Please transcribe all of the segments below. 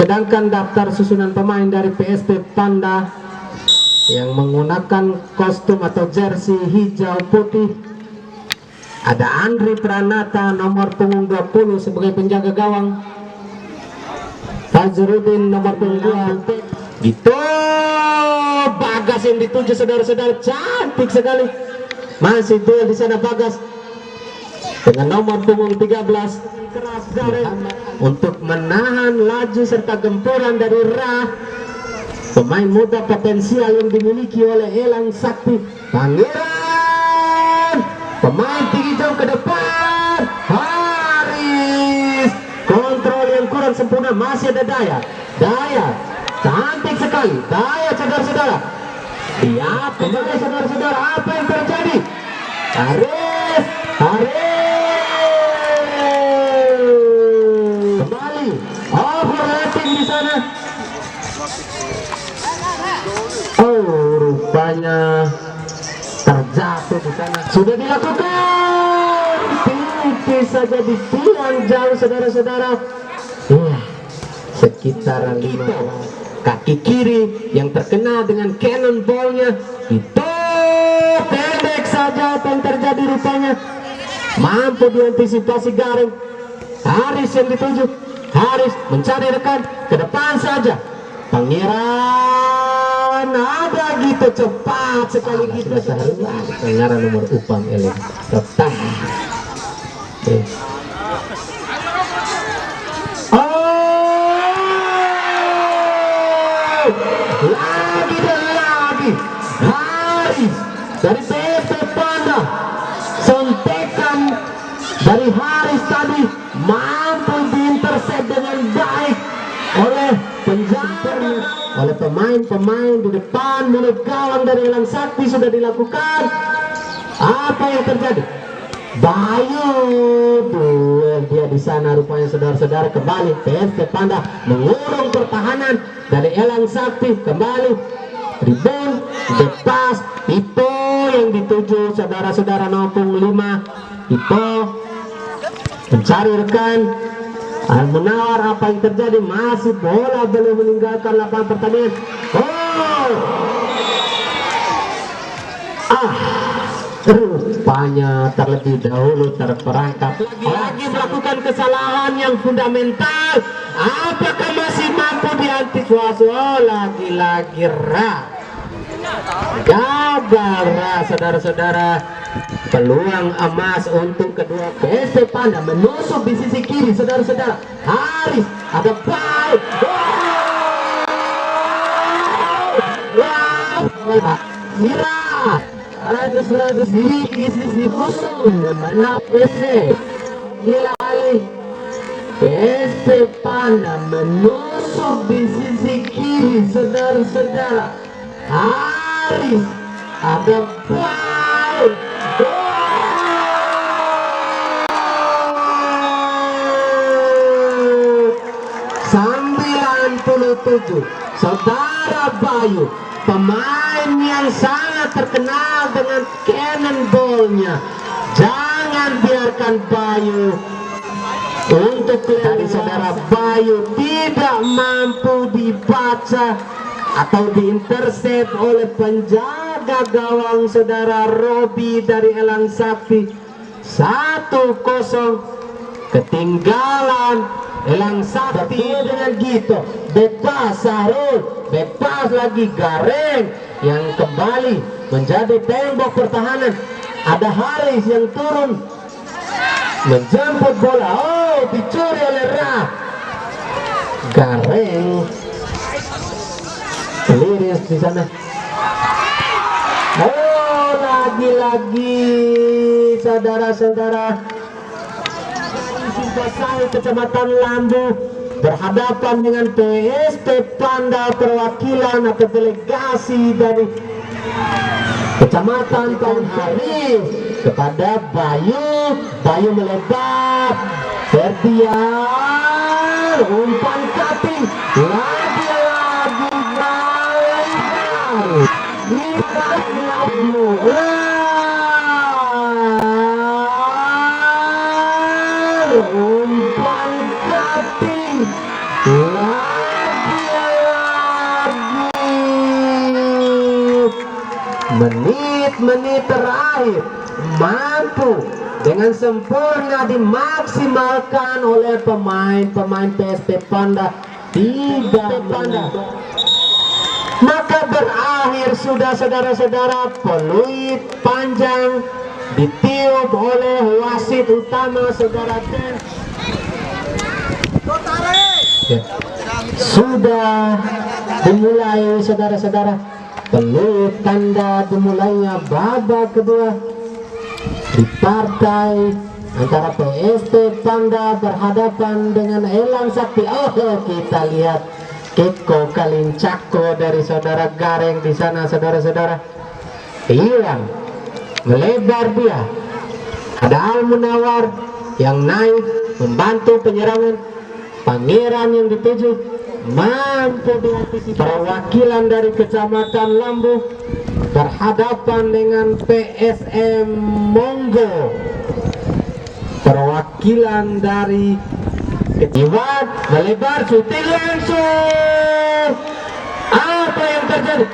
Sedangkan daftar susunan pemain dari PSP Panda yang menggunakan kostum atau jersey hijau putih, ada Andri Pranata nomor punggung 20 sebagai penjaga gawang, Fazrudin nomor punggung 2. Itu Bagas yang dituju, saudara-saudara, cantik sekali. Masih duel di sana Bagas dengan nomor punggung 13. Keras untuk menahan laju serta gempuran dari Ra, pemain muda potensial yang dimiliki oleh Elang Sakti. Pangeran, pemain tinggi jauh ke depan. Haris, kontrol yang kurang sempurna. Masih ada Daya. Cantik sekali. Daya, saudara-saudara. Lihat kembali, saudara-saudara, apa yang terjadi. Haris kembali. Overlapping di sana. Rupanya terjatuh di sana. Sudah dilakukan. Tipis saja ditilang jauh, saudara-saudara. Sekitar 5 kaki kiri yang terkena dengan cannonball-nya. Itu pendek saja apa yang terjadi rupanya. Mampu diantisipasi Gareng. Haris yang dituju. Haris mencari rekan ke depan saja. Pangeran ada gitu, cepat sekali gitu. Pangeran nomor Upam Elim tetap. Lagi Haris dari PSP Panda. Sontekan dari Haris tadi mampu diintercept dengan baik oleh penjaga, oleh pemain-pemain di depan mulut gawang dari Elang Sakti. Sudah dilakukan. Apa yang terjadi? Bayu duel dia di sana rupanya, saudara-saudara. Kembali PSP Panda mengurung pertahanan dari Elang Sakti. Kembali rebound, lepas Ipo yang dituju, saudara-saudara, nomor 5. Ipo mencari rekan. Menawar, apa yang terjadi? Masih bola belum meninggalkan lapangan pertandingan. Rupanya terlebih dahulu terperangkap. Lagi melakukan kesalahan yang fundamental. Apakah masih mampu diantisipasi? Lagi-lagi Ra gagal. Ra, saudara-saudara. Peluang emas untuk kedua PSP Panda menusuk di sisi kiri, saudara-saudara. Haris ada baik. Mira ratus di sisi musuh mana PSP. Gila kali. PSP Panda menusuk di sisi kiri, saudara-saudara. Haris ada baik. 97, saudara Bayu, pemain yang sangat terkenal dengan cannonball-nya. Jangan biarkan Bayu untuk dari saudara Bayu tidak mampu dibaca atau diintercept oleh penjaga gawang saudara Robi dari Elang Sakti. 1-0 ketinggalan Elang Sakti dengan gitu. Bebas Sarul, bebas lagi Gareng yang kembali menjadi tembok pertahanan. Ada Haris yang turun menjemput bola. Dicuri oleh Ra. Gareng liris di sana. Lagi-lagi saudara-saudara, Simpasai Kecamatan Lambu berhadapan dengan PSP Panda, perwakilan atau delegasi dari Kecamatan Tahun Haris kepada Bayu. Bayu melebar, Ferdian umpan cutting, lagi-lagi Bayu umpan cutting, menit-menit terakhir mampu dengan sempurna dimaksimalkan oleh pemain-pemain PSP Panda. Tidak Panda, maka berakhir sudah saudara-saudara. Peluit panjang ditiup oleh wasit utama saudara Den. Ya. Sudah dimulai saudara-saudara, peluit tanda dimulainya babak kedua di partai antara PSP Panda berhadapan dengan Elang Sakti. Oh, kita lihat Keko Kalincako dari saudara Gareng di sana saudara-saudara. Hilang melebar dia. Ada Al Munawar yang naik membantu penyerangan. Pangeran yang dituju mampu diantisipasi. Perwakilan dari Kecamatan Lambu berhadapan dengan PSM Monggo. Perwakilan dari Iwan melebar syuting langsung. Apa yang terjadi?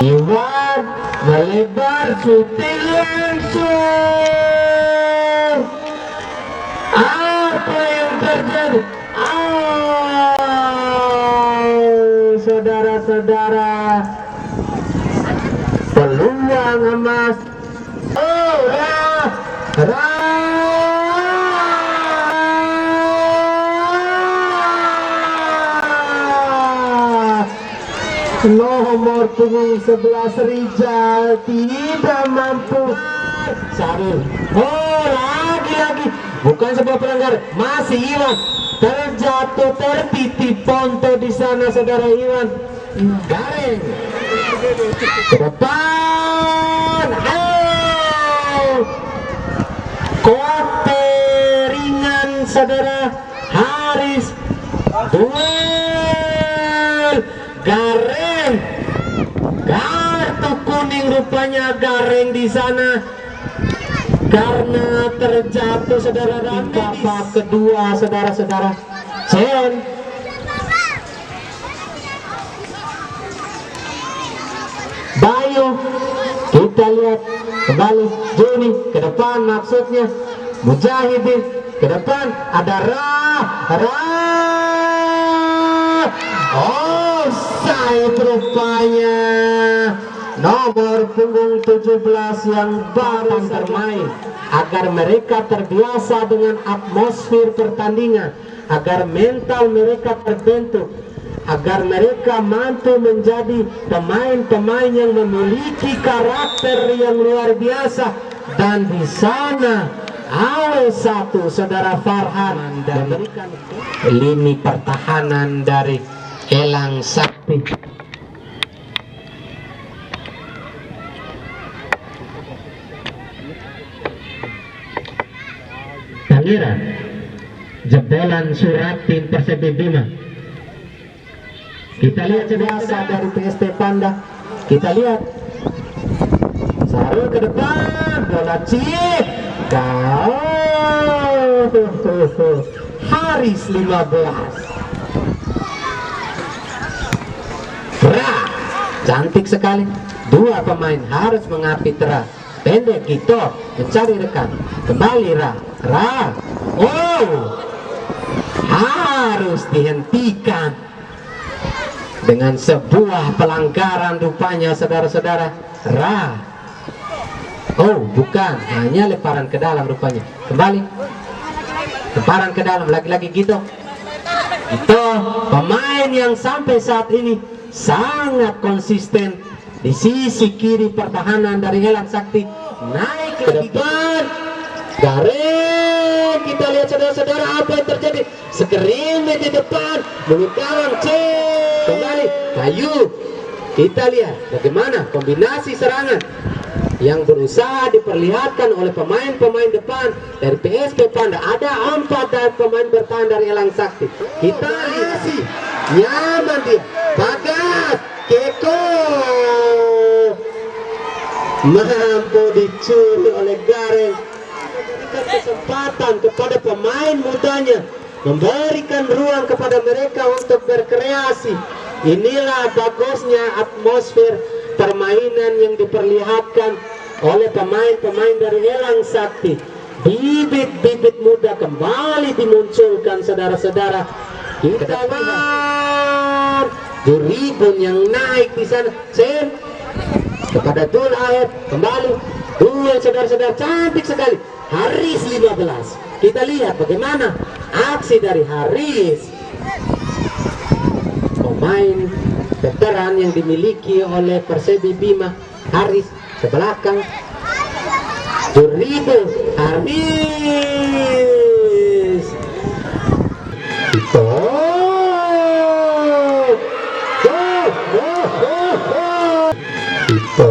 Iwan melebar syuting langsung. Apa yang terjadi? Saudara-saudara, peluang emas. Nomor punggung 11 Rijal tidak mampu. Sarul. Lagi-lagi bukan sebuah pelanggar, masih Iwan terjatuh tertitip Ponto di sana saudara Iwan. Gareng ke depan. Kote ringan saudara Haris. Duel Gareng, kartu kuning rupanya Gareng di sana karena terjatuh saudara. Babak kedua saudara-saudara. Chen Bayu, kita lihat kembali Juni ke depan, maksudnya Mujahidin ke depan. Ada offside rupanya. Nomor punggung 17 yang baru bermain agar mereka terbiasa dengan atmosfer pertandingan, agar mental mereka terbentuk, agar mereka mampu menjadi pemain-pemain yang memiliki karakter yang luar biasa. Dan di sana AW1 saudara Farhan memberikan lini pertahanan dari Elang Sakti. Pangeran jebolan Suratin Persepi Bima. Kita lihat biasa dari PSP Panda. Kita lihat Sarul ke depan, bola chip. Haris 15. Cantik sekali. Dua pemain harus mengapi Ra. Pendek gitu mencari rekan. Kembali Ra. Harus dihentikan dengan sebuah pelanggaran rupanya saudara-saudara. Bukan, hanya lemparan ke dalam rupanya. Kembali lemparan ke dalam lagi-lagi gitu. Itu pemain yang sampai saat ini sangat konsisten di sisi kiri pertahanan dari Elang Sakti. Naik ke depan Gareng. Kita lihat saudara-saudara apa yang terjadi. Skrimmage di depan mengutawang kembali Bayu. Kita lihat bagaimana kombinasi serangan yang berusaha diperlihatkan oleh pemain-pemain depan dari PSP Panda. Ada 4 pemain bertahan dari Elang Sakti. Kita lihat sih nyaman dia. Bagas Keko mampu dicuri oleh Gareng. Memberikan kesempatan kepada pemain mudanya, memberikan ruang kepada mereka untuk berkreasi. Inilah bagusnya atmosfer permainan yang diperlihatkan oleh pemain-pemain dari Elang Sakti. Bibit-bibit muda kembali dimunculkan, saudara-saudara. Kita lihat Juribun yang naik di sana. Sen kepada Dul Air kembali. Duel, saudara-saudara, cantik sekali. Haris 15. Kita lihat bagaimana aksi dari Haris, pemain veteran yang dimiliki oleh Persebi Bima. Haris ke belakang. Juribun, Haris. Itu. Itu.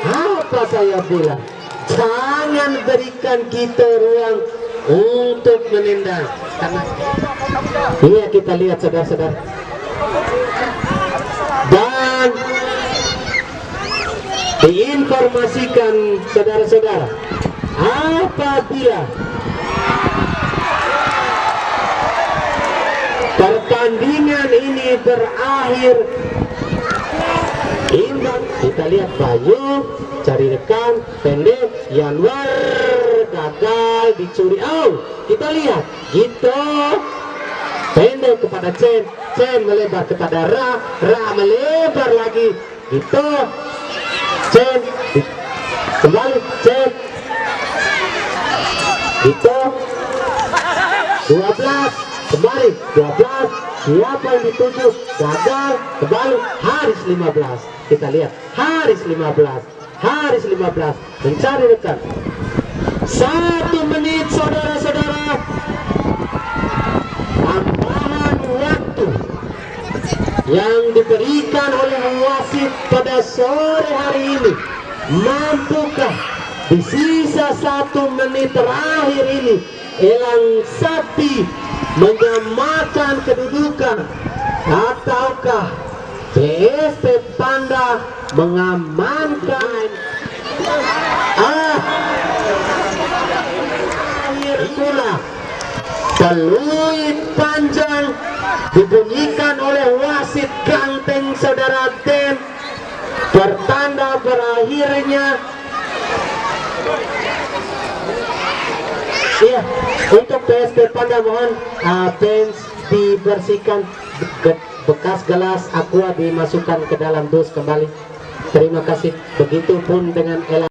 Apa saya bilang? Jangan berikan kita ruang untuk menendang. Karena iya, kita lihat saudara-saudara. Dan diinformasikan saudara-saudara, apabila pertandingan ini berakhir imbang, kita lihat Bayu cari rekan pendek, Yanwar gagal dicuri out. Kita lihat gitu, pendek kepada Chen, Chen melebar kepada Ra, Ra melebar lagi gitu, Chen kembali, Chen gitu, 12 kembali, 12 siapa yang dituju, gagal kembali, Haris 15. Kita lihat Haris 15, Haris 15 mencari rekan. 1 menit saudara-saudara, tambahan waktu yang diberikan oleh wasit pada sore hari ini. Mampukah di sisa 1 menit terakhir ini Elang Sakti menyamakan kedudukan, ataukah CSP Panda mengamankan? Itulah peluit panjang dibunyikan oleh wasit ganteng saudara Den, pertanda berakhirnya. Iya, untuk PSP Panda mohon fans dibersihkan, bekas gelas aqua dimasukkan ke dalam dus kembali. Terima kasih. Begitupun dengan Elang.